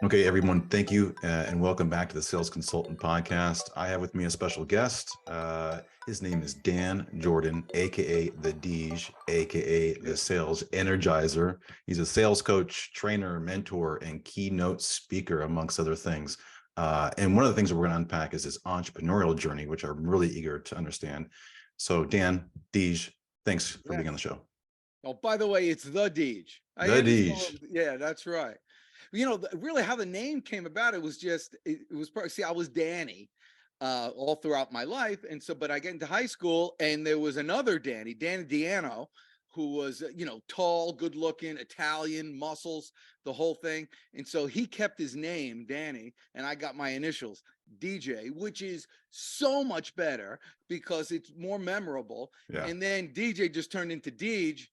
Okay, everyone, thank you and welcome back to the Sales Consultant Podcast. I have with me a special guest. His name is Dan Jourdan, aka the Deej, aka the Sales Energizer. He's a sales coach, trainer, mentor, and keynote speaker, amongst other things. And one of the things that we're going to unpack is his entrepreneurial journey, which I'm really eager to understand. So, Dan, Deej, thanks for being on the Yes. show. Oh, by the way, it's the Deej. I The hear this Deej. all. Yeah, that's right. Really how the name came about, it was just, it was, see, I was Danny all throughout my life. And so, but I get into high school and there was another Danny Diano, who was, tall, good looking, Italian, muscles, the whole thing. And so he kept his name, Danny, and I got my initials, DJ, which is so much better because it's more memorable. Yeah. And then DJ just turned into Deej.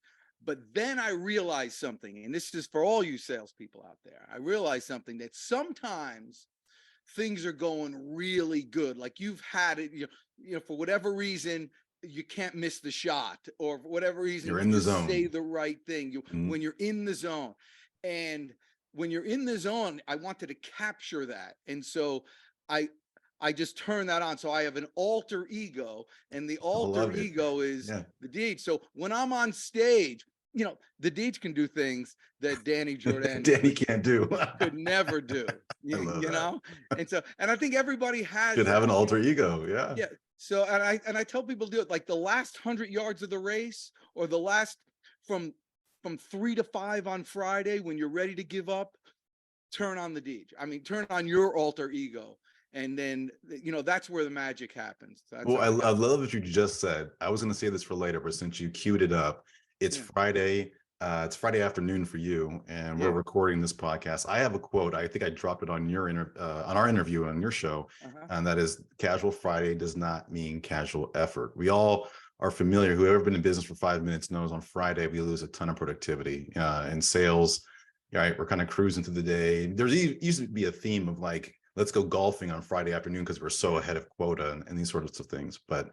But then I realized something, and this is for all you salespeople out there. I realized something, that sometimes things are going really good. Like you've had it, for whatever reason, you can't miss the shot, or for whatever reason, You're you in the just say zone. the right thing. When you're in the zone. And when you're in the zone, I wanted to capture that. And so I I just turn that on. So I have an alter ego, and the I alter love it. ego is Yeah. the Deej. So when I'm on stage, the Deej can do things that Danny Jourdan Danny can't do. could never do. I love that. And I think everybody has Should have an that. alter ego. Yeah. Yeah. So and I tell people to do it, like the last 100 yards of the race, or the last from 3 to 5 on Friday, when you're ready to give up, turn on the Deej. I mean, turn on your alter ego. And then, that's where the magic happens. That's Well, how it I happens. love what you just said. I was going to say this for later, but since you queued it up, it's Yeah. Friday. It's Friday afternoon for you, and we're Yeah. recording this podcast. I have a quote. I think I dropped it on on our interview on your show, Uh-huh. and that is, "Casual Friday does not mean casual effort." We all are familiar. Whoever been in business for 5 minutes knows on Friday we lose a ton of productivity in sales. Right, we're kind of cruising through the day. There's used to be a theme of like, let's go golfing on Friday afternoon because we're so ahead of quota and these sorts of things. But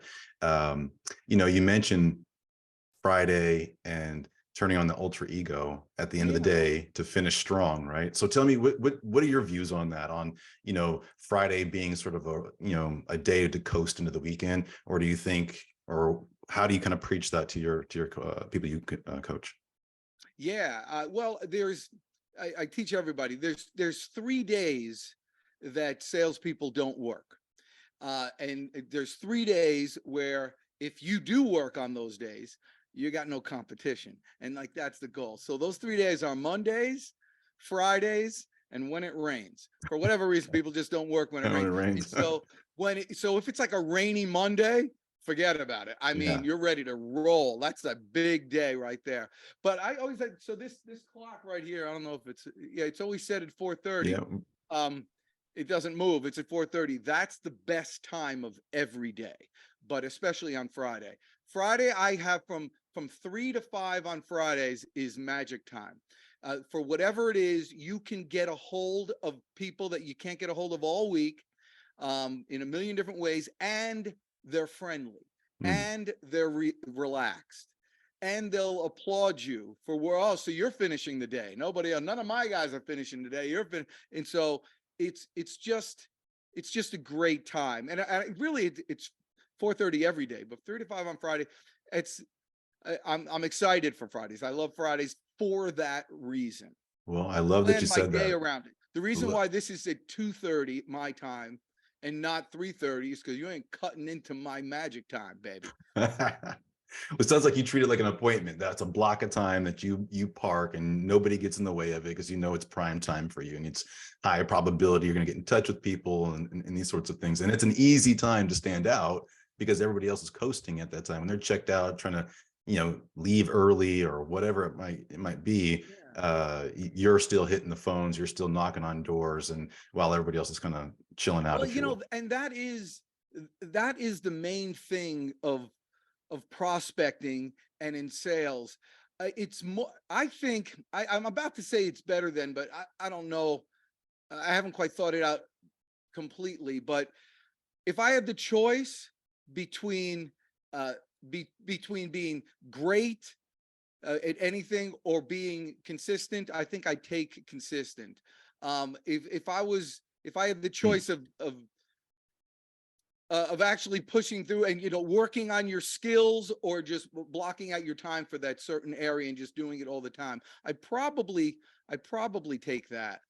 you mentioned Friday and turning on the alter ego at the end of the Yeah. day to finish strong, right? So tell me, what are your views on that? On Friday being sort of a day to coast into the weekend, or do you think, or how do you kind of preach that to your people you coach? Yeah. Well, I teach everybody, there's 3 days that salespeople don't work. And there's 3 days where, if you do work on those days, you got no competition. And like, that's the goal. So those 3 days are Mondays, Fridays, and when it rains. For whatever reason, people just don't work when it And when rains. it And rains. so if it's like a rainy Monday, forget about it. I Yeah. mean, you're ready to roll. That's a big day right there. But I always like, so this clock right here, I don't know if it's always set at 4:30. Yeah. Um, it doesn't move. It's at 4:30. That's the best time of every day, but especially on Friday. Friday, I have from 3 to 5 on Fridays is magic time. For whatever it is, you can get a hold of people that you can't get a hold of all week, in a million different ways, and they're friendly, Mm. and they're relaxed, and they'll applaud you for where, oh, so you're finishing the day. None of my guys are finishing today. And so it's just a great time. And really, it's 4:30 every day, but 3 to 5 on Friday. It's I'm excited for Fridays. I love Fridays for that reason. Well, I love that you Plan my said day that. around it. The reason why this is at 2:30 my time and not 3:30 is because you ain't cutting into my magic time, baby. It sounds like you treat it like an appointment. That's a block of time that you park and nobody gets in the way of it because it's prime time for you, and it's high probability you're going to get in touch with people and these sorts of things. And it's an easy time to stand out because everybody else is coasting at that time when they're checked out, trying to leave early or whatever it might be. Yeah. You're still hitting the phones, you're still knocking on doors, and while everybody else is kind of chilling out, Well, if you will. and that is the main thing of prospecting and in sales. It's more, I think, I'm about to say it's better than, but I don't know. I haven't quite thought it out completely. But if I had the choice between between being great at anything or being consistent, I think I take consistent. If I had the choice of actually pushing through and, working on your skills or just blocking out your time for that certain area and just doing it all the time, I'd probably take that.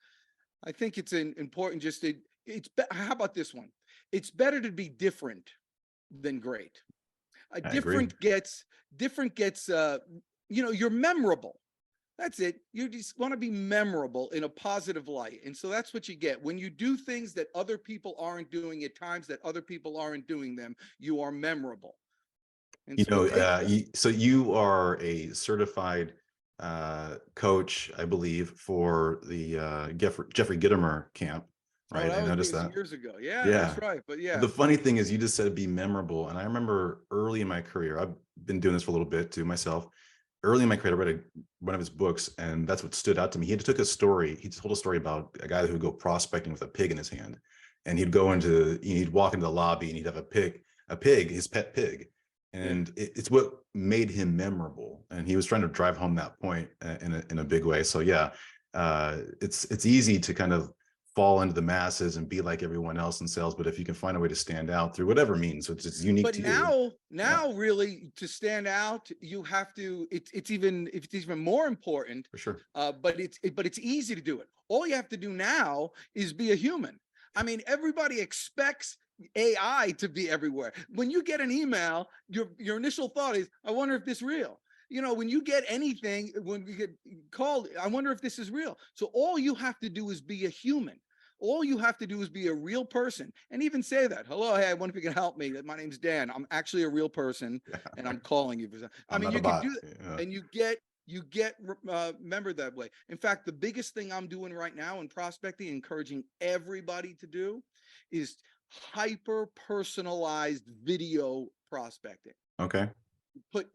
I think it's important just to, how about this one? It's better to be different than great. I agree. Different gets, you're memorable. That's it. You just want to be memorable in a positive light. And so that's what you get. When you do things that other people aren't doing at times that other people aren't doing them, you are memorable. And so you are a certified coach, I believe, for the Jeffrey Gitomer camp, right? I noticed that years ago. Yeah, yeah, that's right. But yeah, the funny thing is you just said be memorable. And I remember early in my career, I've been doing this for a little bit too myself. Early in my career, I read one of his books, and that's what stood out to me. He took a story. He told a story about a guy who would go prospecting with a pig in his hand, and he'd walk into the lobby, and he'd have a pig, his pet pig, and it's what made him memorable. And he was trying to drive home that point in a big way. So yeah, it's easy to kind of fall into the masses and be like everyone else in sales, but if you can find a way to stand out through whatever means, so it's unique to you. Now really to stand out, you have to, it's even more important For sure. But it's easy to do it. All you have to do now is be a human. I mean, everybody expects AI to be everywhere. When you get an email, your initial thought is, I wonder if this is real. When you get anything, when you get called, I wonder if this is real. So all you have to do is be a human. All you have to do is be a real person, and even say that, hello, hey, I wonder if you can help me. My name's Dan. I'm actually a real person, and I'm calling you for something. I mean, you can do that, and you get remembered that way. In fact, the biggest thing I'm doing right now in prospecting, encouraging everybody to do, is hyper personalized video prospecting. Okay.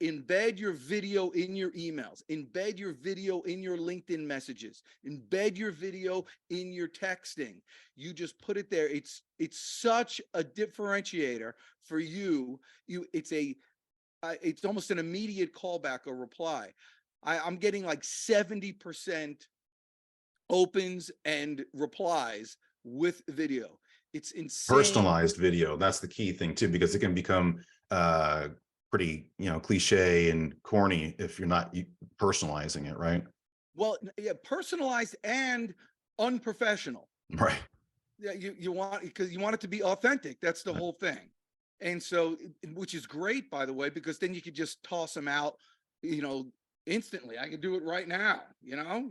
Embed your video in your emails, embed your video in your LinkedIn messages, embed your video in your texting. You just put it there. It's such a differentiator for you. It's almost an immediate callback or reply. I'm getting like 70% opens and replies with video. It's insane. Personalized video. That's the key thing too, because it can become pretty, cliche and corny if you're not personalizing it, right? Well, yeah, personalized and unprofessional. Right. Yeah, you want, because you want it to be authentic. That's the whole thing. And so, which is great, by the way, because then you could just toss them out, instantly. I can do it right now.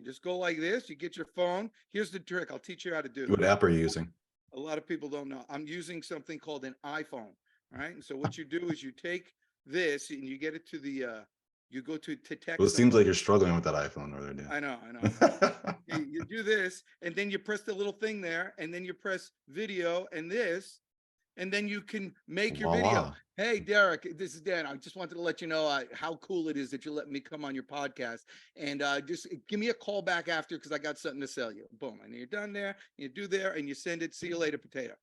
Just go like this. You get your phone. Here's the trick. I'll teach you how to do. What app are you using? A lot of people don't know. I'm using something called an iPhone. All right. And so what you do is you take this and you get it to the you go to text. Well, it seems like you're struggling with that iPhone over there, Dan. I know. You do this, and then you press the little thing there, and then you press video and this, and then you can make your video. Hey, Derrick, this is Dan. I just wanted to let you know how cool it is that you let me come on your podcast, and just give me a call back after, because I got something to sell you. Boom, and you're done there. You do there, and you send it. See you later, potato.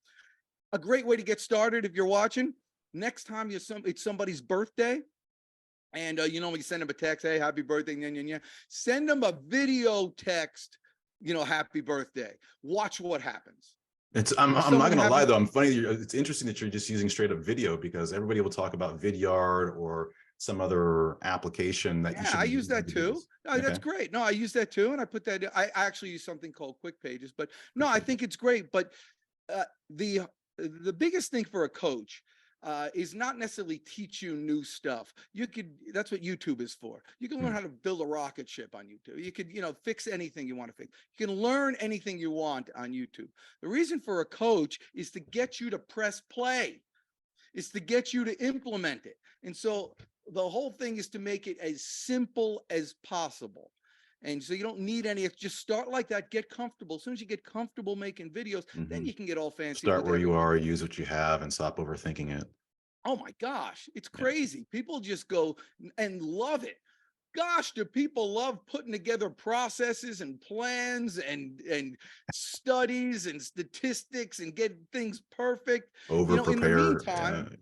A great way to get started if you're watching. Next time it's somebody's birthday, and when you send them a text, hey, happy birthday, send them a video text, happy birthday. Watch what happens. I'm not gonna lie though. It's interesting that you're just using straight up video, because everybody will talk about Vidyard or some other application that you should. I use that too. No, okay. That's great. No, I use that too, and I put that. I actually use something called Quick Pages, but no, I think it's great. But the biggest thing for a coach is not necessarily teach you new stuff. That's what YouTube is for. You can learn how to build a rocket ship on YouTube. You could, fix anything you want to fix. You can learn anything you want on YouTube. The reason for a coach is to get you to press play. It's to get you to implement it. And so the whole thing is to make it as simple as possible. And so you don't need any, just start like that, get comfortable. As soon as you get comfortable making videos, then you can get all fancy. Start where you are, use what you have, and stop overthinking it. Oh my gosh, it's crazy. Yeah. People just go and love it. Gosh, do people love putting together processes and plans and studies and statistics and get things perfect. Over-prepare. In the meantime,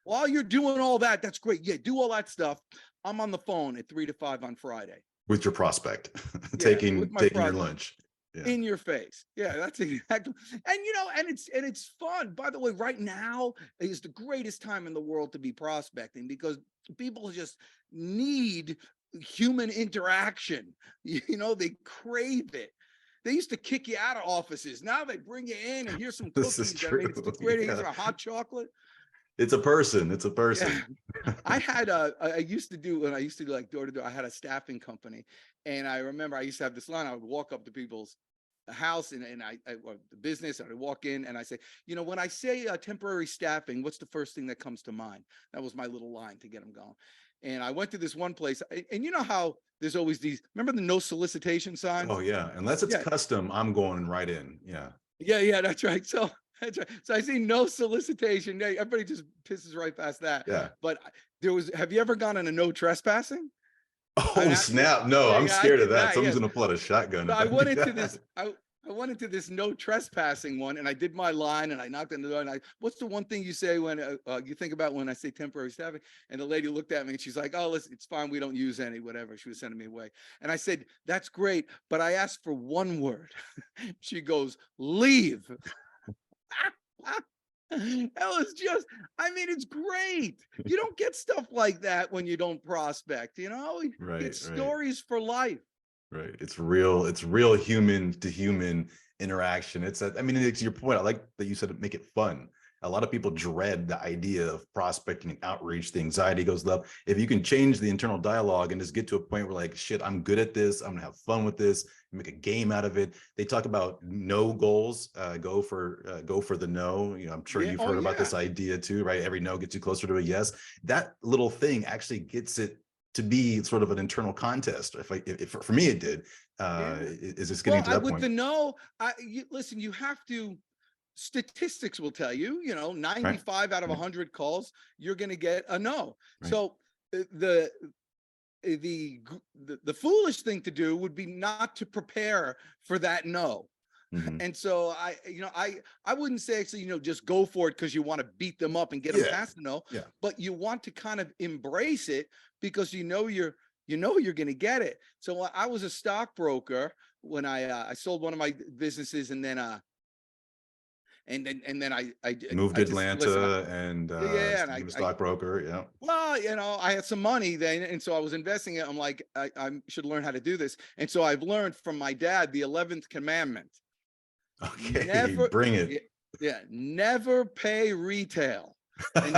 while you're doing all that, that's great. Yeah, do all that stuff. I'm on the phone at 3 to 5 on Friday. With your prospect, taking your lunch. Yeah. in your face. Yeah, that's exactly. And it's fun. By the way, right now is the greatest time in the world to be prospecting because people just need human interaction. They crave it. They used to kick you out of offices. Now they bring you in and here's some This is cookies. I mean, it's the true. greatest. Here's Yeah. a hot chocolate. It's a person. It's a Yeah. person. I used to do when I used to do like door to door. I had a staffing company, and I remember I used to have this line. I would walk up to people's house and or the business, and I walk in and I say, when I say temporary staffing, what's the first thing that comes to mind? That was my little line to get them going. And I went to this one place, and you know how there's always these. Remember the no solicitation signs? Oh yeah. Unless it's Yeah, custom, I'm going right in. Yeah. yeah, that's right. So that's right. So I see no solicitation. Yeah, everybody just pisses right past that. Yeah. But there was. Have you ever gone on a no trespassing? Oh snap. No, Yeah, I'm yeah, I scared of did that. that. Someone's Yes. gonna pull out a shotgun So if I I went do into that. this. I went into this no trespassing one, and I did my line, and I knocked on the door. And what's the one thing you say when you think about when I say temporary staffing? And the lady looked at me, and she's like, "Oh, listen, it's fine. We don't use any, whatever." She was sending me away, and I said, "That's great, but I asked for one word." She goes, "Leave." That was just, I mean, it's great. You don't get stuff like that when you don't prospect, You get Right, right. stories for life. Right. It's real human to human interaction. I mean, it's your point. I like that you said make it fun. A lot of people dread the idea of prospecting and outreach. The anxiety goes up. If you can change the internal dialogue and just get to a point where like, shit, I'm good at this. I'm gonna have fun with this. Make a game out of it. They talk about no goals. Go for the no. I'm sure Yeah. you've Oh, heard about yeah. this idea too, right? Every no gets you closer to a yes. That little thing actually gets it to be sort of an internal contest. If for me it did, Yeah. is just getting Well, to that with point, the no, listen, you have to, statistics will tell you, right? 95 out of Yeah, 100 calls, you're going to get a no. right. So the, the foolish thing to do would be not to prepare for that no. Hmm. And so I wouldn't say actually, just go for it because you want to beat them up and get them Yeah, past the no, yeah. but you want to kind of embrace it because you're going to get it. So I was a stockbroker when I sold one of my businesses, and then Moved I to just listen. Atlanta and Yeah, and became a stockbroker. Yeah. well, I had some money then, and so I was investing it. I'm like, I should learn how to do this, and so I've learned from my dad the 11th commandment: Okay, never, bring yeah, it. yeah, never pay retail. And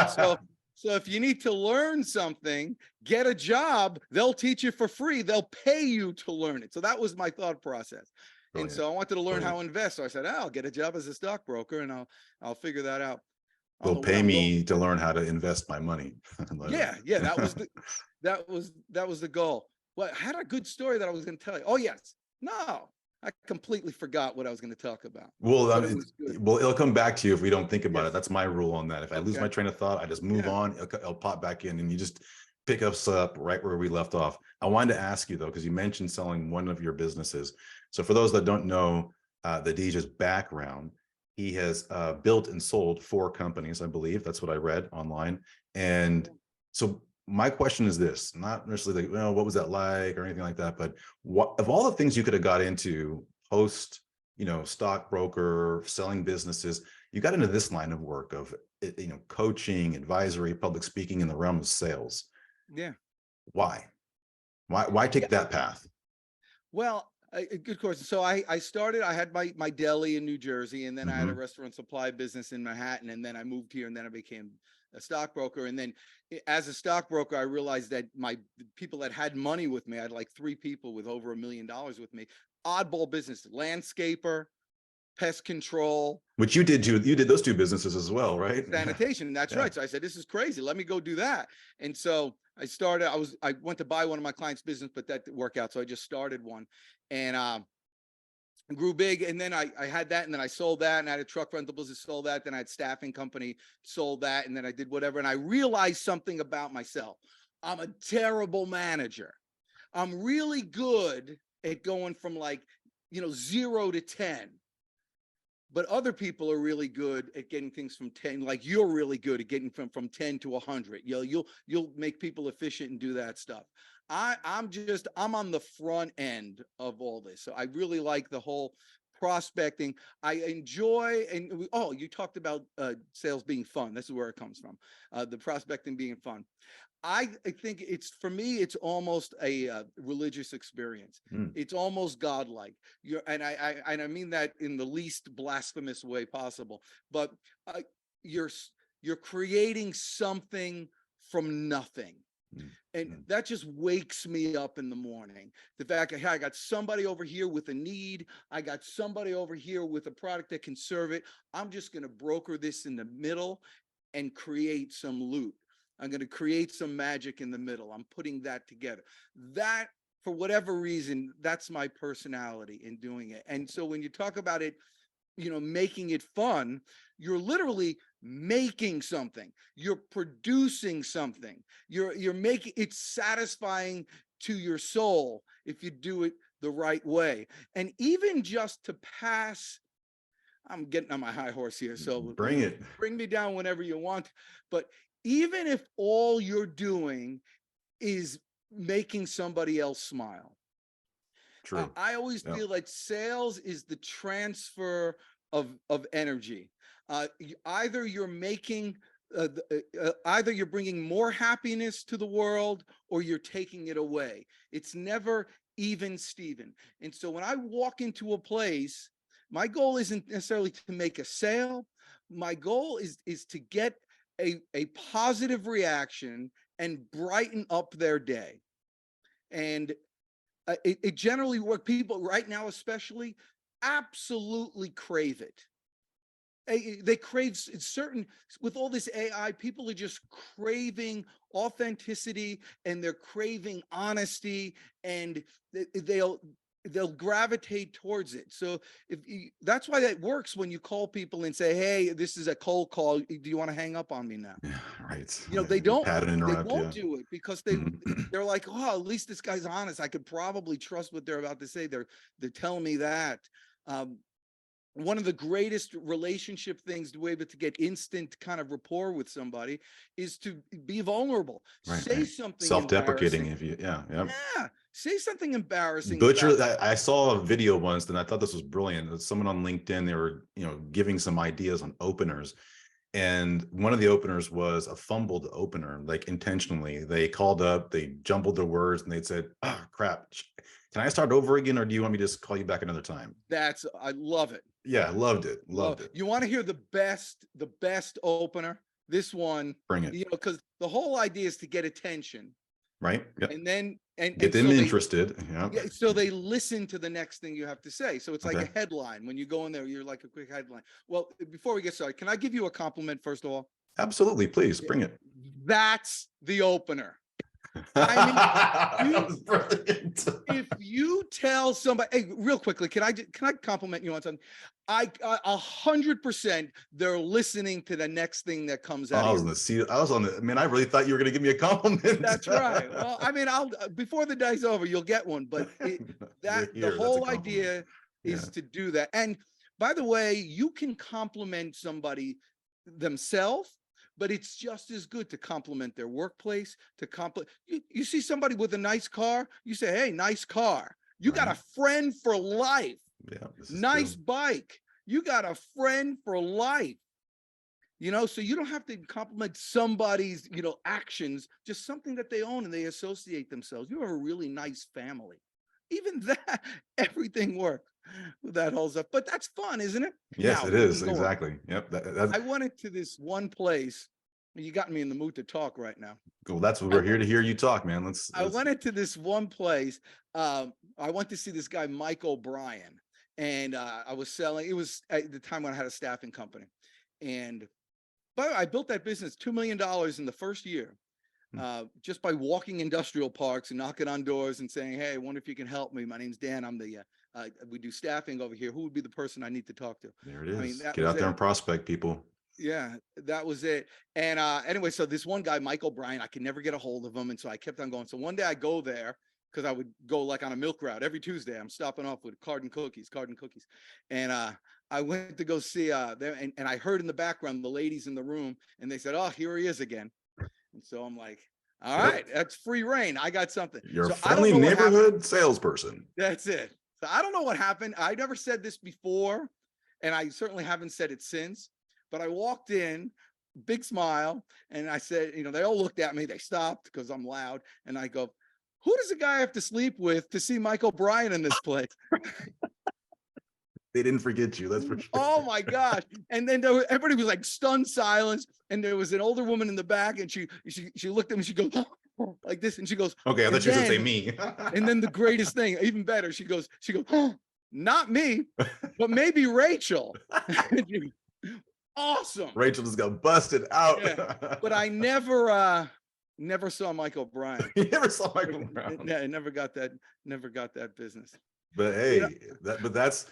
so if you need to learn something, get a job. They'll teach you for free. They'll pay you to learn it. So that was my thought process. And Brilliant, so I wanted to learn how brilliant. to invest. So I said, I'll get a job as a stockbroker, and I'll figure that out. I don't They'll know where pay I'm going. me to learn how to invest my money. Yeah, that was the goal. Well, I had a good story that I was going to tell you. Oh yes, no, I completely forgot what I was going to talk about, Well, but it was good. it'll come back to you if we don't think about it. Yes. That's my rule on that. If I lose Okay. my train of thought, I just move Yeah. on. It'll pop back in, and you just pick us up right where we left off. I wanted to ask you though, because you mentioned selling one of your businesses. So for those that don't know, the DJ's background, he has built and sold 4 companies, I believe. That's what I read online. And so my question is this: not necessarily like, well, what was that like or anything like that, but what of all the things you could have got into post, stockbroker, selling businesses, you got into this line of work of, coaching, advisory, public speaking in the realm of sales. Yeah. Why? Why Yeah. take that path? Well, a good question. So I started. I had my deli in New Jersey, and then I had a Hmm. restaurant supply business in Manhattan, and then I moved here, and then I became a stockbroker. And then, as a stockbroker, I realized that my people that had money with me, I had like 3 people with over $1 million with me. Oddball business, landscaper, pest control, Which you did too. You did those 2 businesses as well, right? sanitation. That's Yeah. right. So I said, this is crazy. Let me go do that. And so I went to buy one of my clients' business, but that didn't work out. So I just started one, and grew big. And then I had that, and then I sold that, and I had a truck rental business, sold that. Then I had staffing company, sold that. And then I did whatever. And I realized something about myself. I'm a terrible manager. I'm really good at going from like, 0 to 10. but other people are really good at getting things from 10, like you're really good at getting from 10 to 100. You'll make people efficient and do that stuff. I'm on the front end of all this. So I really like the whole prospecting. I enjoy, and you talked about sales being fun. This is where it comes from. The prospecting being fun. I think for me, it's almost a religious experience. It's almost godlike. I mean that in the least blasphemous way possible. But you're creating something from nothing. And that just wakes me up in the morning. The fact that, hey, I got somebody over here with a need. I got somebody over here with a product that can serve it. I'm just going to broker this in the middle and create some loot. I'm going to create some magic in the middle. I'm putting that together. That, for whatever reason, that's my personality in doing it. And so when you talk about it, making it fun, you're literally making something. You're producing something. You're making it satisfying to your soul if you do it the right way. And even just to pass, I'm getting on my high horse here, so bring me down whenever you want. But even if all you're doing is making somebody else smile. True. I always feel like sales is the transfer of energy. Either you're making, either you're bringing more happiness to the world or you're taking it away. It's never even Steven. And so when I walk into a place, my goal isn't necessarily to make a sale. My goal is to get a positive reaction and brighten up their day. And it generally works. People right now, especially, absolutely crave it. They crave certain, with all this AI, people are just craving authenticity and they're craving honesty, and they'll gravitate towards it. So that's why that works when you call people and say, hey, this is a cold call. Do you want to hang up on me now? Yeah, right. They don't, they won't do it because they're like, oh, at least this guy's honest. I could probably trust what they're about to say. They're telling me that. One of the greatest relationship things to be able to get instant kind of rapport with somebody is to be vulnerable. Right, say something self-deprecating embarrassing. Say something embarrassing. I saw a video once and I thought this was brilliant. It's someone on LinkedIn, they were giving some ideas on openers, and one of the openers was a fumbled opener, like intentionally. They called up, they jumbled their words, and they said, oh crap, can I start over again, or do you want me to just call you back another time? I love it. Yeah, loved it. You want to hear the best opener? This one. Bring it. Because the whole idea is to get attention. Right. Yep. And then get them interested. So they listen to the next thing you have to say. So it's like a headline. When you go in there, you're like a quick headline. Well, before we get started, can I give you a compliment first of all? Absolutely, please bring it. That's the opener. That was brilliant. If you tell somebody, hey, real quickly, can I compliment you on something? 100% they're listening to the next thing that comes out. I was on the man. I really thought you were going to give me a compliment. That's right. Well, I'll before the day's over, you'll get one. But the whole idea is to do that. And by the way, you can compliment somebody themselves, but it's just as good to compliment their workplace. You see somebody with a nice car, you say, hey, nice car. You got a friend for life. Yeah, nice bike. You got a friend for life. So you don't have to compliment somebody's, actions, just something that they own and they associate themselves. You have a really nice family. Even that, everything works with that whole stuff. But that's fun, isn't it? Yes, it is. Exactly. Yep. I went into this one place. You got me in the mood to talk right now. Well, that's what we're here to hear you talk, man. Let's. I went into this one place. I went to see this guy, Mike O'Brien, and I was selling. It was at the time when I had a staffing company, and but I built that business $2 million in the first year. Just by walking industrial parks and knocking on doors and saying, hey, I wonder if you can help me. My name's Dan. I'm the, we do staffing over here. Who would be the person I need to talk to? There it is. Get out there and prospect, people. Yeah, that was it. And anyway, so this one guy, Mike O'Brien, I could never get a hold of him. And so I kept on going. So one day I go there because I would go like on a milk route every Tuesday. I'm stopping off with card and cookies. And I went to go see there, and I heard in the background the ladies in the room, and they said, "Oh, here he is again." And so I'm like, "All Yep. right, that's free reign. I got something." You're a So I don't friendly know what happened. neighborhood salesperson. That's it. So I don't know what happened. I never said this before, and I certainly haven't said it since. But I walked in, big smile, and I said, they all looked at me. They stopped because I'm loud, and I go, "Who does a guy have to sleep with to see Mike O'Brien in this place?" They didn't forget you, that's for sure. Oh my gosh! And then everybody was like stunned silence, and there was an older woman in the back, and she looked at me. She goes like this, and she goes, Okay, I thought you were gonna say me. and then the greatest thing, even better, she goes, "Not me, but maybe Rachel." Awesome. Rachel just got busted out. Yeah. But I never saw Mike O'Brien. You never saw Michael Brown. Yeah, I never got that business. But hey, that's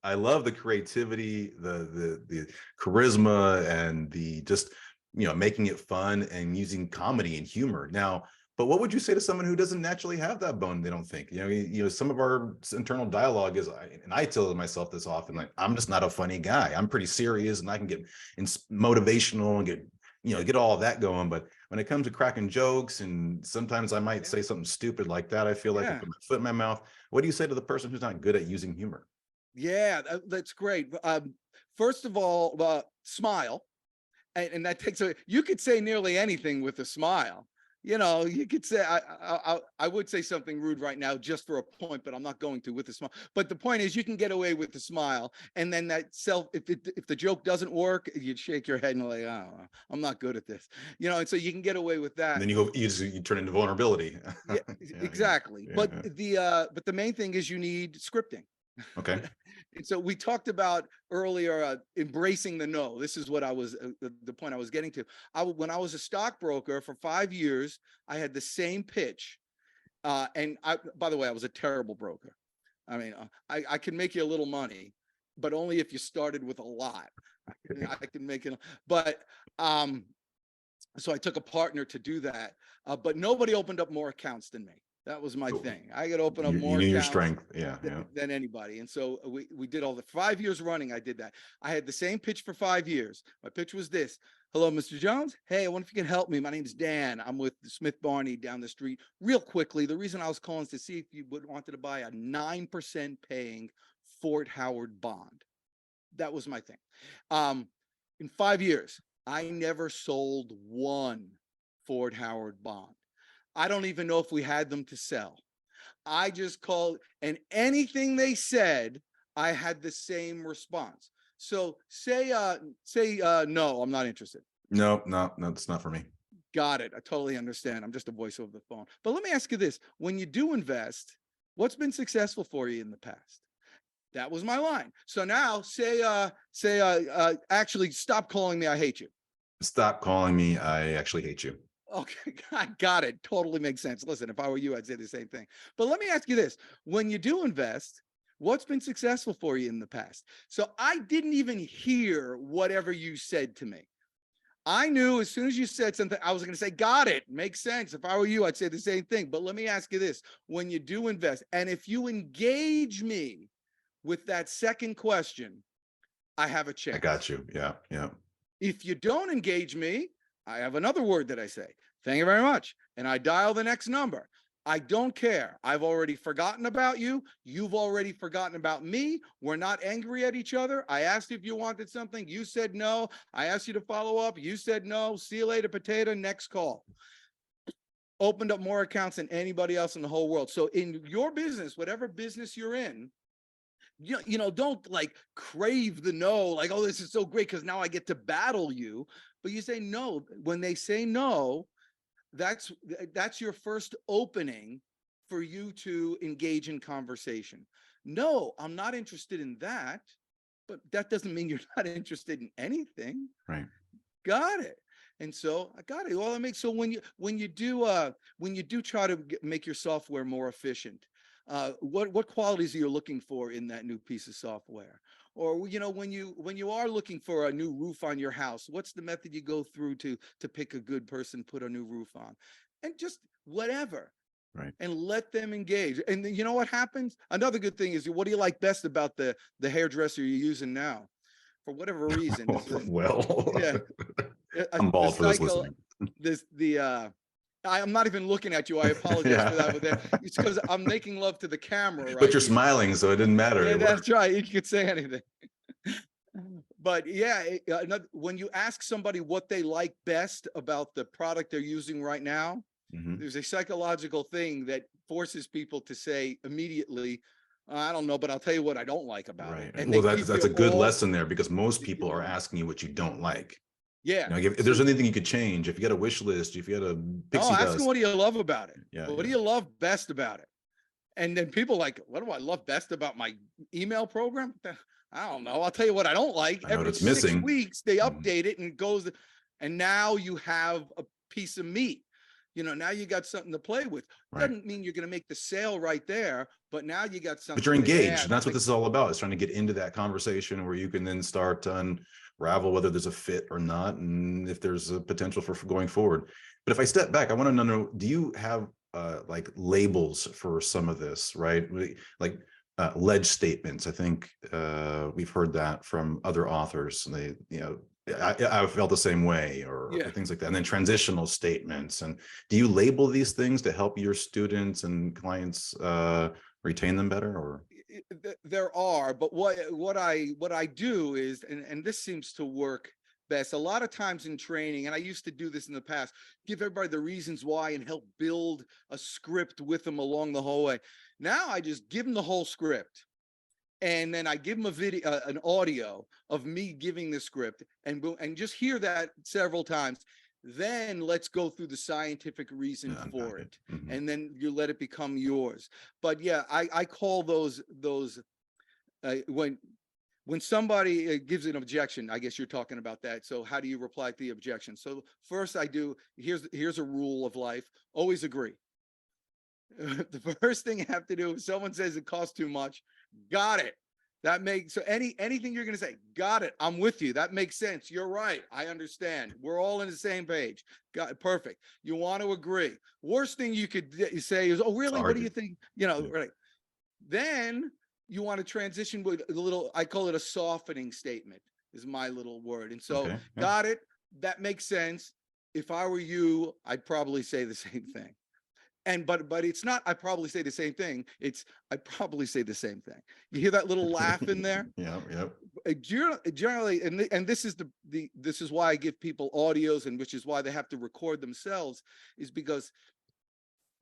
I love the creativity, the charisma, and the just making it fun and using comedy and humor. Now, but what would you say to someone who doesn't naturally have that bone? They don't think, some of our internal dialogue is, and I tell myself this often, like, I'm just not a funny guy. I'm pretty serious, and I can get motivational and get all of that going. But when it comes to cracking jokes, and sometimes I might say something stupid like that, I feel like I put my foot in my mouth. What do you say to the person who's not good at using humor? Yeah, that's great. First of all, smile, and that takes a. You could say nearly anything with a smile. You could say I would say something rude right now just for a point, but I'm not going to with a smile. But the point is, you can get away with the smile, and then if the joke doesn't work, you'd shake your head and like, "Oh, I'm not good at this," and so you can get away with that. And then you turn into vulnerability. Yeah, exactly. Yeah. But the main thing is you need scripting. Okay. And so we talked about earlier embracing the no. This is what I was the point I was getting to. When I was a stockbroker for 5 years, I had the same pitch. And by the way, I was a terrible broker. I mean, I can make you a little money, but only if you started with a lot. I can make it, but so I took a partner to do that. But nobody opened up more accounts than me. That was my thing. I could open up more You knew your accounts strength. Yeah. than anybody. And so we did all the 5 years running. I did that. I had the same pitch for 5 years. My pitch was this. "Hello, Mr. Jones. Hey, I wonder if you can help me. My name's Dan. I'm with Smith Barney down the street." Real quickly, the reason I was calling is to see if you wanted to buy a 9% paying Fort Howard bond. That was my thing. In 5 years, I never sold one Fort Howard bond. I don't even know if we had them to sell. I just called, and anything they said, I had the same response. So say no, I'm not interested. No, it's not for me. Got it. I totally understand. I'm just a voice over the phone. But let me ask you this. When you do invest, what's been successful for you in the past? That was my line. So now actually stop calling me. I hate you. Stop calling me. I actually hate you. Okay, I got it. Totally makes sense. Listen, if I were you, I'd say the same thing. But let me ask you this. When you do invest, what's been successful for you in the past? So I didn't even hear whatever you said to me. I knew as soon as you said something, I was going to say, got it. Makes sense. If I were you, I'd say the same thing. But let me ask you this. When you do invest, and if you engage me with that second question, I have a chance. I got you. Yeah. If you don't engage me, I have another word that I say, "Thank you very much." And I dial the next number. I don't care. I've already forgotten about you. You've already forgotten about me. We're not angry at each other. I asked if you wanted something. You said no. I asked you to follow up. You said no. See you later, potato. Next call. Opened up more accounts than anybody else in the whole world. So in your business, whatever business you're in, don't like crave the no, like, "Oh, this is so great because now I get to battle you." But you say no. When they say no, that's your first opening for you to engage in conversation. "No, I'm not interested in that," but that doesn't mean you're not interested in anything. Right. Got it. And so I got it. Well, that makes, so when you do try to make your software more efficient, what qualities are you looking for in that new piece of software? Or when you are looking for a new roof on your house, what's the method you go through to pick a good person, put a new roof on? And just whatever. Right. and let them engage. And then you know what happens? Another good thing is, what do you like best about the hairdresser you're using now? For whatever reason, Well, yeah, I'm the bald for those cycle, listening. I'm not even looking at you. I apologize for that, but Yeah. it's because I'm making love to the camera, But right? you're smiling, so it didn't matter. Yeah, It worked. that's right. You could say anything. But yeah, when you ask somebody what they like best about the product they're using right now, Mhm. there's a psychological thing that forces people to say immediately, I don't know, but I'll tell you what I don't like about it. Right. And Well, they that's give you a good all, lesson there, because most people are asking you what you don't like. yeah. You know, if So, there's anything you could change, if you got a wish list, if you got a no, pixie ask them, dust. what do you love about it? Yeah, What do yeah. you love best about it? And then people like, what do I love best about my email program? I don't know. I'll tell you what I don't like. I know what Every it's 6 missing. weeks they Mhm. update it and it goes, and now you have a piece of meat. You know, now you got something to play with. Right. Doesn't mean you're going to make the sale right there, but now you got But you're something to engaged, add. and that's what Like, this is all about. Is trying to get into that conversation where you can then start to unravel whether there's a fit or not, and if there's a potential for going forward. But if I step back, I want to know, do you have like labels for some of this, right? Like ledge statements. I think we've heard that from other authors. And they, you know, I've felt the same way, or yeah. things like that. And then transitional statements. And do you label these things to help your students and clients retain them better? Or There are, but what I do is, and this seems to work best a lot of times in training, and I used to do this in the past, give everybody the reasons why and help build a script with them along the whole way. Now I just give them the whole script, and then I give them a video, an audio of me giving the script, and just hear that several times. Then let's go through the scientific reason unpack for it? it, Mhm. and then you let it become yours. But yeah, I call those when somebody gives an objection. I guess you're talking about that. So how do you reply to the objection? So first I do, here's a rule of life: always agree. The first thing you have to do, if someone says it costs too much, got it. That makes, so anything you're going to say, got it. I'm with you. That makes sense. You're right. I understand. We're all on the same page. Got it. Perfect. You want to agree. Worst thing you could say is, oh, really? What do you Argue. think? You know, Yeah. right. Then you want to transition with a little, I call it a softening statement, is my little word. And so, Okay. Yeah. got it. That makes sense. If I were you, I'd probably say the same thing. And but it's not, I probably say the same thing. It's, I probably say the same thing. You hear that little laugh in there? Yeah. Yep. Generally, and this is this is why I give people audios, and which is why they have to record themselves, is because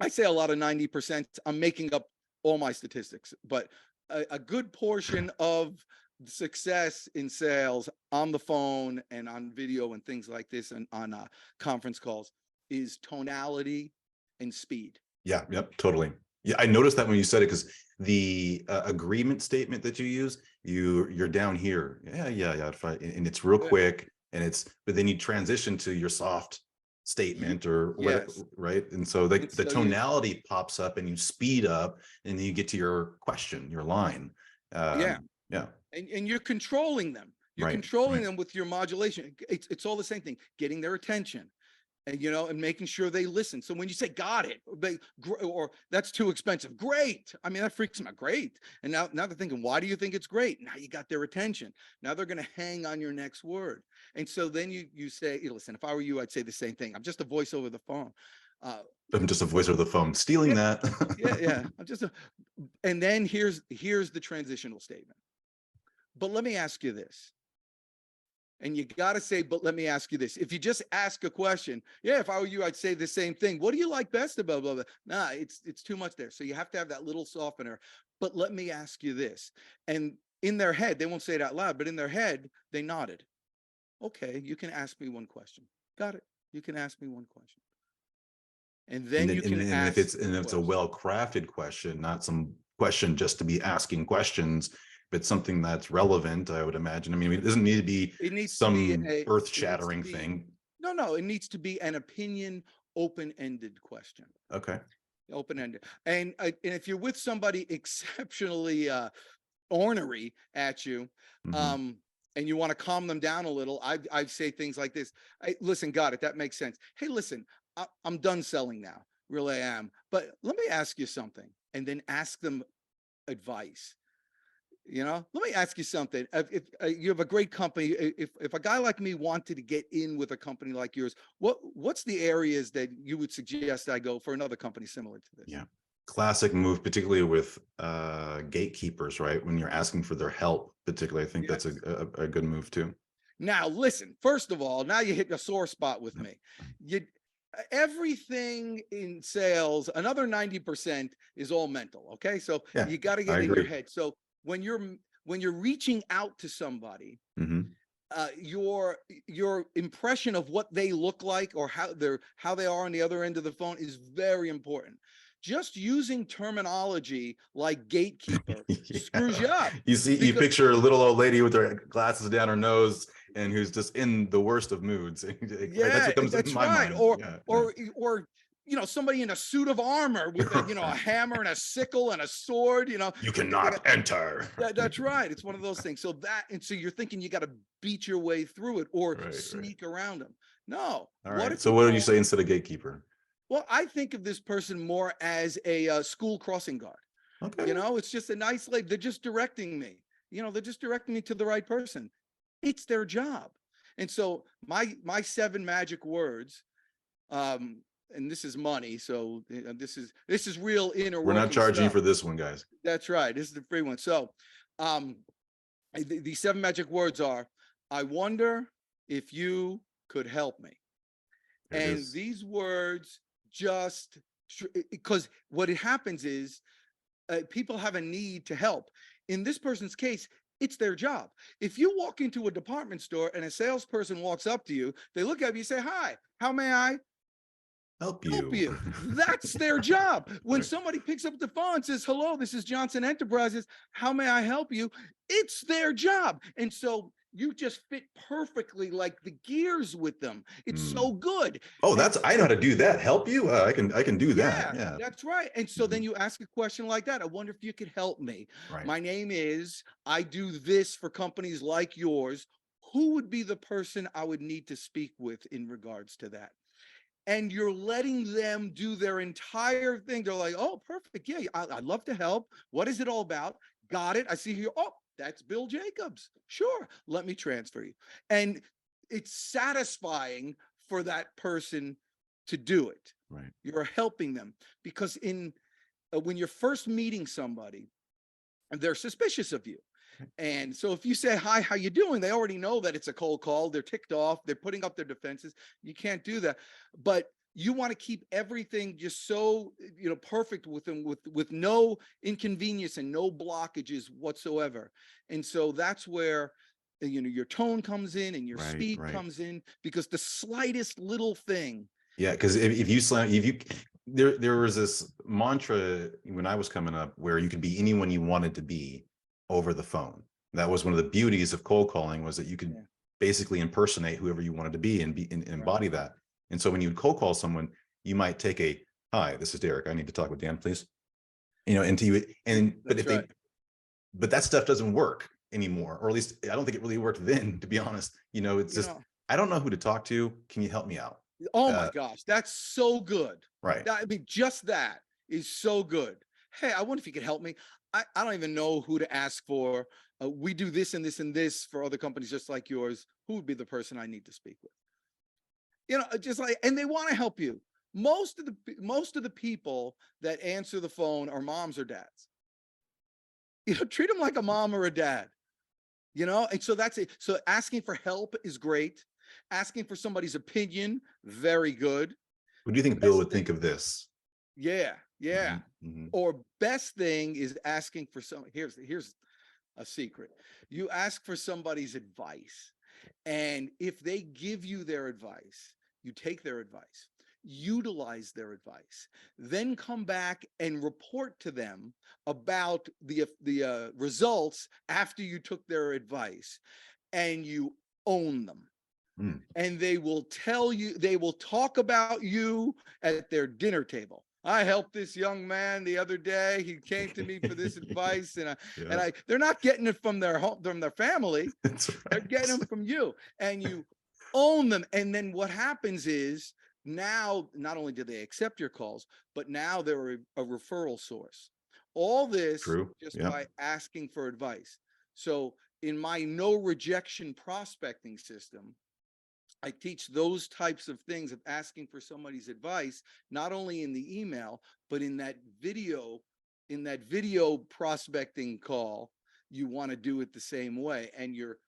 I say a lot of 90%. I'm making up all my statistics, but a good portion of success in sales on the phone and on video and things like this, and on conference calls, is tonality and speed. Yeah. Yep. Totally. Yeah. I noticed that when you said it, because the agreement statement that you use, you're down here. Yeah. Yeah. Yeah. And it's real Uh, quick, and but then you transition to your soft statement or what, Yes. right? And so the And so tonality pops up, and you speed up, and then you get to your question, your line. yeah. Yeah. And you're controlling them. You're Right. controlling Right. them with your modulation. It's all the same thing, getting their attention, and and making sure they listen. So when you say got it, or that's too expensive, great. I mean, that freaks them out. Great. And now they're thinking, why do you think it's great? Now you got their attention. Now they're going to hang on your next word. And so then you say, listen, if I were you, I'd say the same thing. I'm just a voice over the phone. I'm just a voice over the phone, stealing Yeah, that. yeah. And then here's the transitional statement. But let me ask you this. And you got to say, but let me ask you this. If you just ask a question, yeah, if I were you, I'd say the same thing. What do you like best about blah, blah, blah? Nah, it's too much there. So you have to have that little softener. But let me ask you this. And in their head, they won't say it out loud, but in their head, they nodded. Okay, you can ask me one question. Got it. You can ask me one question. And And then then, you can if ask if it's a well-crafted question, not some question just to be asking questions, but something that's relevant, I would imagine. I mean, it doesn't need to be it needs to be some it needs to earth-shattering be thing. no, it needs to be an opinion, open-ended question. Okay. Open-ended. And if you're with somebody exceptionally ornery at you, Mhm. um and you want to calm them down a little, I say things like this. Listen, got it, that makes sense. Hey, listen, I'm done selling now. really am. But let me ask you something, and then ask them advice. Let me ask you something. If you have a great company, if a guy like me wanted to get in with a company like yours, what's the areas that you would suggest I go for another company similar to this? Yeah. Classic move, particularly with gatekeepers, right? When you're asking for their help, particularly, I think that's a good move too. Now, listen, first of all, now you hit a sore spot with me. Everything in sales, another 90% is all mental. Okay. So Yeah, you got to get in your head. So when you're reaching out to somebody, your impression of what they look like or how they are on the other end of the phone is very important. Just using terminology like gatekeeper screws you up. You picture a little old lady with her glasses down her nose and who's just in the worst of moods. Yeah, that's what comes to my mind. Or somebody in a suit of armor with a hammer and a sickle and a sword. You cannot enter. That's right. It's one of those things. So you're thinking you got to beat your way through it or sneak around them. No. All right. So what would you say instead of gatekeeper? Well, I think of this person more as a school crossing guard. Okay. It's just a nice lady. They're just directing me. They're just directing me to the right person. It's their job. And so my 7 magic words, and this is money. So this is real inner. We're not charging you for this one, guys. That's right. This is the free one. So the 7 magic words are, I wonder if you could help me. And these words just, because what happens is people have a need to help. In this person's case, it's their job. If you walk into a department store and a salesperson walks up to you, they look at you, say, hi, how may I help you? That's their job. When somebody picks up the phone and says, hello, this is Johnson Enterprises, how may I help you? It's their job. And so you just fit perfectly like the gears with them. It's so good. Oh, I know how to do that. Help you? I can do that. Yeah, that's right. And so then you ask a question like that. I wonder if you could help me. Right. My name is, I do this for companies like yours. Who would be the person I would need to speak with in regards to that? And you're letting them do their entire thing. They're like, oh, perfect. Yeah, I'd love to help. What is it all about? Got it. I see here. Oh, that's Bill Jacobs. Sure. Let me transfer you. And it's satisfying for that person to do it. Right. You're helping them because when you're first meeting somebody, they're suspicious of you. And so if you say, hi, how you doing? They already know that it's a cold call. They're ticked off. They're putting up their defenses. You can't do that. But you want to keep everything just so, perfect with them, with no inconvenience and no blockages whatsoever. And so that's where, your tone comes in and your speed comes in, because the slightest little thing. Yeah. Because there was this mantra when I was coming up where you could be anyone you wanted to be over the phone. That was one of the beauties of cold calling, was that you could basically impersonate whoever you wanted to be and embody that. And so when you cold call someone, you might take hi, this is Derrick. I need to talk with Dan, please. But that stuff doesn't work anymore, or at least I don't think it really worked then, to be honest. It's just, I don't know who to talk to. Can you help me out? Oh my gosh, that's so good. Right. Just that is so good. Hey, I wonder if you could help me. I don't even know who to ask for. We do this and this and this for other companies just like yours. Who would be the person I need to speak with? And they want to help you. Most of the people that answer the phone are moms or dads. Treat them like a mom or a dad. And so that's it. So asking for help is great. Asking for somebody's opinion, very good. What do you think Bill would think of this? Yeah. Or best thing is asking for here's a secret. You ask for somebody's advice. And if they give you their advice, you take their advice, utilize their advice, then come back and report to them about the results after you took their advice, and you own them. And they will tell you, they will talk about you at their dinner table. I helped this young man the other day. He came to me for this advice, and they're not getting it from their home, from their family. They're getting them from you, and you own them. And then what happens is now not only do they accept your calls, but now they're a referral source. All this True. just Yeah. by asking for advice. So in my no rejection prospecting system, I teach those types of things of asking for somebody's advice, not only in the email, but in that video prospecting call. You want to do it the same way, and you're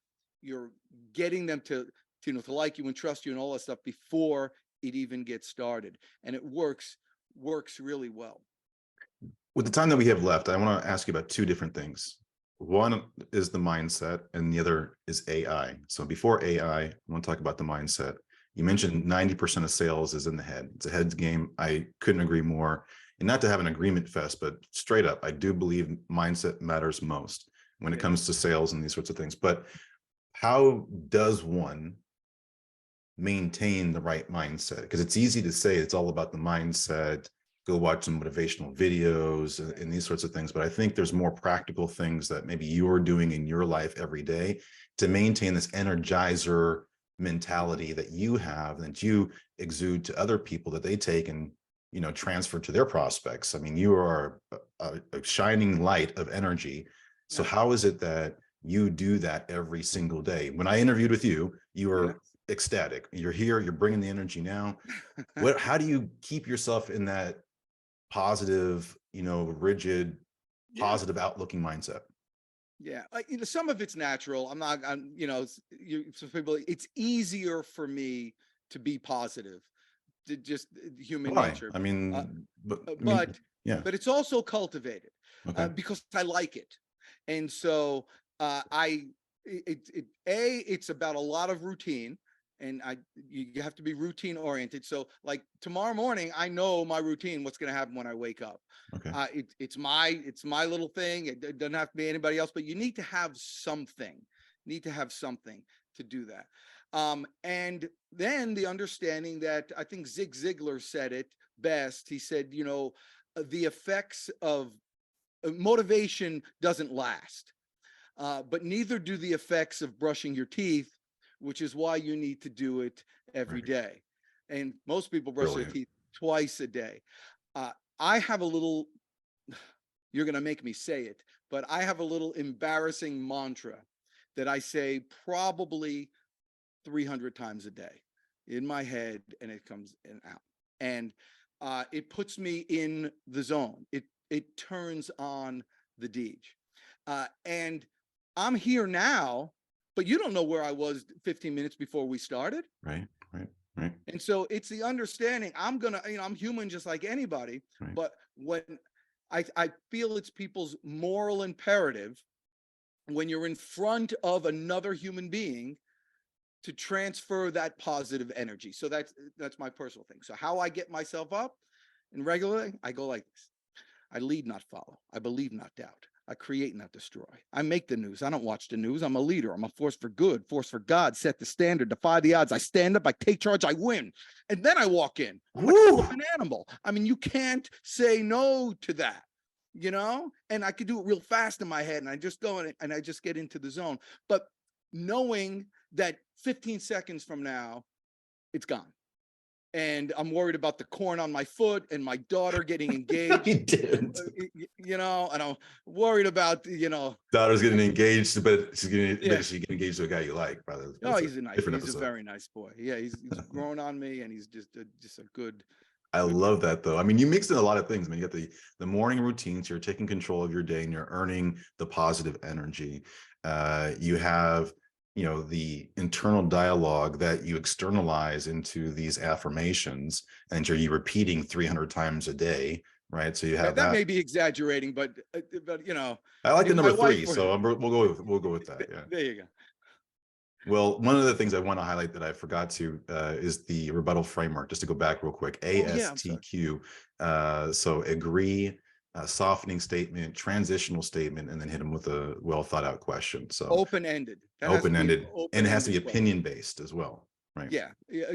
getting them to to like you and trust you and all that stuff before it even gets started, and it works really well. With the time that we have left, I want to ask you about two different things. One is the mindset, and the other is AI. So before AI, I want to talk about the mindset. You mentioned 90% of sales is in the head. It's a head game. I couldn't agree more. And not to have an agreement fest, but straight up, I do believe mindset matters most when it comes to sales and these sorts of things. But how does one maintain the right mindset? Because it's easy to say it's all about the mindset, go watch some motivational videos and these sorts of things. But I think there's more practical things that maybe you're doing in your life every day to maintain this energizer mentality that you have, that you exude to other people, that they take and, transfer to their prospects. I mean, you are a shining light of energy. So how is it that you do that every single day? When I interviewed with you, you were ecstatic. You're here, you're bringing the energy now. How do you keep yourself in that positive, rigid, positive outlooking mindset? Yeah, some of it's natural. Some people, it's easier for me to be positive, to just human nature. I mean, but it's also cultivated okay. because I like it. And so it's about a lot of routine, and you have to be routine oriented. So like tomorrow morning, I know my routine, what's going to happen when I wake up. Okay. It's my little thing. It doesn't have to be anybody else, but you need to have something. To do that. And then the understanding that, I think Zig Ziglar said it best. He said, the effects of motivation doesn't last, but neither do the effects of brushing your teeth, which is why you need to do it every day. And most people brush their teeth twice a day. I have a little, you're going to make me say it, but I have a little embarrassing mantra that I say probably 300 times a day in my head, and it comes in out. And it puts me in the zone. It turns on the Deej. And I'm here now, but you don't know where I was 15 minutes before we started. Right. And so it's the understanding I'm human just like anybody, but when I feel it's people's moral imperative, when you're in front of another human being, to transfer that positive energy. So that's my personal thing. So how I get myself up, and regularly I go like this: I lead, not follow. I believe, not doubt. I create, not destroy. I make the news. I don't watch the news. I'm a leader. I'm a force for good, force for God. Set the standard, defy the odds. I stand up, I take charge, I win. And then I walk in. I'm like an animal. I mean, you can't say no to that, and I could do it real fast in my head, and I just go in and I just get into the zone. But knowing that 15 seconds from now, it's gone. And I'm worried about the corn on my foot and my daughter getting engaged. He did. And I'm worried about, daughter's getting engaged, but she's getting engaged to a guy you like, brother. He's a very nice boy. Yeah, he's grown on me, and he's just a good. I love that, though. I mean, you mix in a lot of things. I mean, you got the morning routines. You're taking control of your day, and you're earning the positive energy. You have, the internal dialogue that you externalize into these affirmations, and you're repeating 300 times a day, right? So you have that may be exaggerating, but I like the number 3, so we'll go with that. Yeah. There you go. Well, one of the things I want to highlight that I forgot to is the rebuttal framework. Just to go back real quick, ASTQ. So agree, softening statement, transitional statement, and then hit them with a well thought out question. So open-ended, and it has to be opinion based as well, right? Yeah,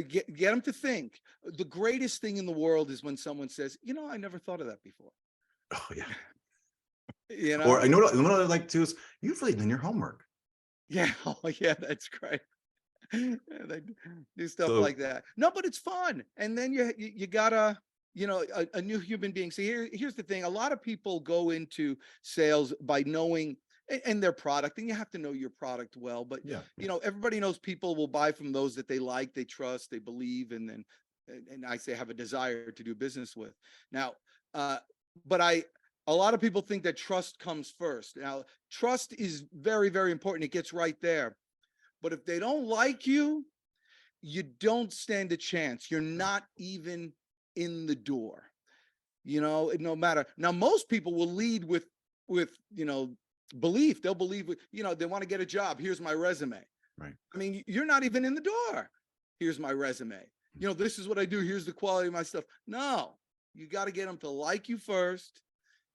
get them to think. The greatest thing in the world is when someone says, I never thought of that before. Oh yeah. Or I know what I like too is, you've really done your homework. Yeah. Oh yeah, that's great. Yeah, they do stuff So like that. No, but it's fun. And then you gotta, a new human being. See, here's the thing. A lot of people go into sales by knowing and their product, and you have to know your product well. But yeah, everybody knows people will buy from those that they like, they trust, they believe, and then and I say have a desire to do business with. Now, uh, but a lot of people think that trust comes first. Now, trust is very, very important. It gets right there. But if they don't like you, you don't stand a chance. You're not even in the door. No matter. Now, most people will lead with belief. They'll believe with, they want to get a job. Here's my resume. right. I mean, you're not even in the door. Here's my resume. This is what I do. Here's the quality of my stuff. No, you got to get them to like you first,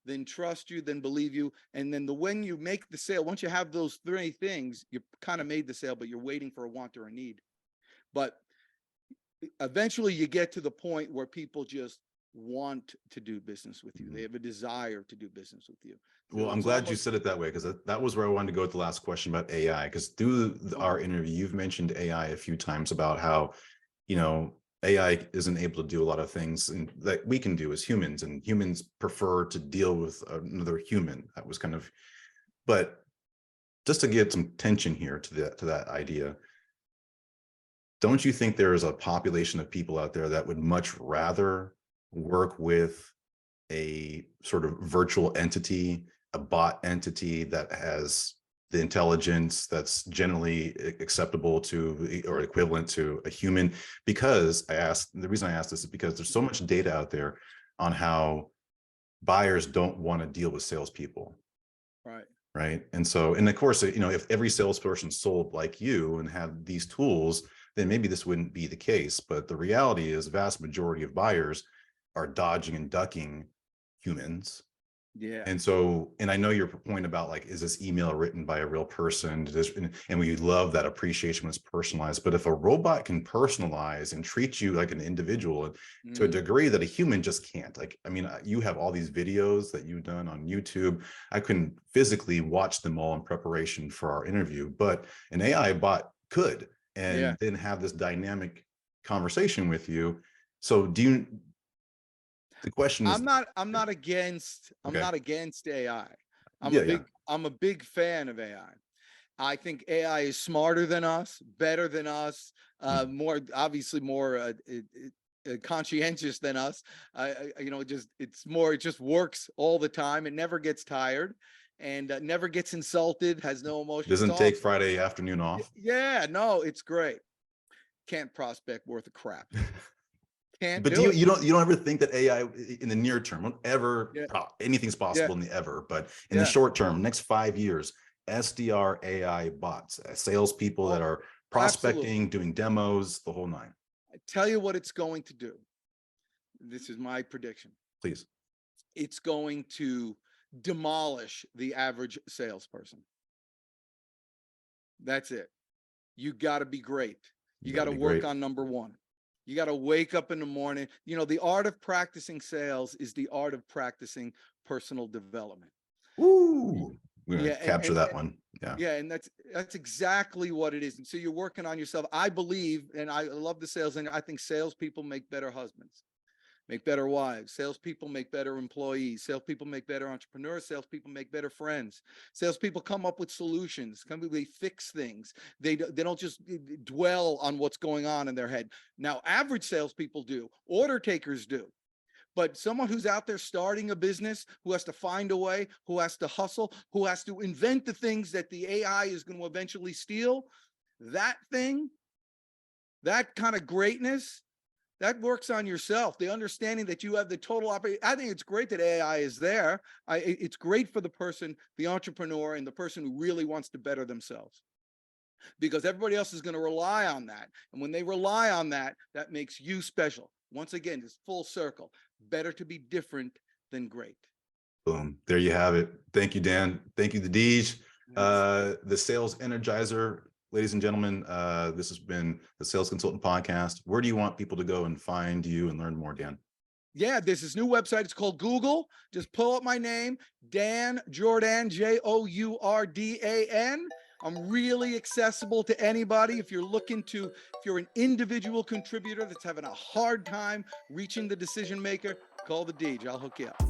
then trust you, then believe you. And then when you make the sale, once you have those three things, you kind of made the sale, but you're waiting for a want or a need. But eventually you get to the point where people just want to do business with you. They have a desire to do business with you. So Well, I'm glad you said it that way, because that was where I wanted to go with the last question about AI. Because through our interview, you've mentioned AI a few times about how, AI isn't able to do a lot of things that we can do as humans, and humans prefer to deal with another human. That was kind of, but just to get some tension here to that idea, don't you think there is a population of people out there that would much rather work with a sort of virtual entity, a bot entity that has the intelligence that's generally acceptable to or equivalent to a human? Because the reason I asked this is because there's so much data out there on how buyers don't want to deal with salespeople. Right. Right. And so, and of course, if every salesperson sold like you and had these tools, then maybe this wouldn't be the case. But the reality is, vast majority of buyers are dodging and ducking humans. Yeah. And so, and I know your point about like, is this email written by a real person? And we love that appreciation when it's personalized. But if a robot can personalize and treat you like an individual to a degree that a human just can't, like, I mean, you have all these videos that you've done on YouTube. I couldn't physically watch them all in preparation for our interview, but an AI bot could, and then have this dynamic conversation with you. So the question is, I'm not against AI. yeah. I'm a big fan of AI. I think AI is smarter than us, better than us, more obviously more conscientious than us. It just works all the time. It never gets tired and never gets insulted, has no emotion. Doesn't take Friday afternoon off. Yeah, no, it's great. Can't prospect worth a crap. Can't But do it. you don't ever think that AI in the near term won't ever, anything's possible in the ever, but in the short term, next 5 years, SDR AI bots, salespeople that are prospecting, doing demos, the whole nine. I tell you what it's going to do. This is my prediction. Please. It's going to demolish the average salesperson. That's it. You got to be great. You got to work on number one. You got to wake up in the morning. The art of practicing sales is the art of practicing personal development. Ooh, we're gonna capture that one. Yeah, and that's exactly what it is. And so you're working on yourself. I believe, and I love the sales, and I think salespeople make better husbands, make better wives. Salespeople make better employees. Salespeople make better entrepreneurs. Salespeople make better friends. Salespeople come up with solutions. They fix things. They don't just dwell on what's going on in their head. Now, average salespeople do. Order takers do. But someone who's out there starting a business, who has to find a way, who has to hustle, who has to invent the things that the AI is going to eventually steal, that thing, that kind of greatness, that works on yourself. The understanding that you have the total operation. I think it's great that AI is there. It's great for the person, the entrepreneur, and the person who really wants to better themselves, because everybody else is going to rely on that. And when they rely on that, that makes you special. Once again, it's full circle. Better to be different than great. Boom. There you have it. Thank you, Dan. Thank you, the Deej, the Sales Energizer. Ladies and gentlemen, this has been the Sales Consultant Podcast. Where do you want people to go and find you and learn more, Dan? Yeah, there's this new website. It's called Google. Just pull up my name, Dan Jourdan, Jourdan. I'm really accessible to anybody. If you're an individual contributor that's having a hard time reaching the decision maker, call the Deej. I'll hook you up.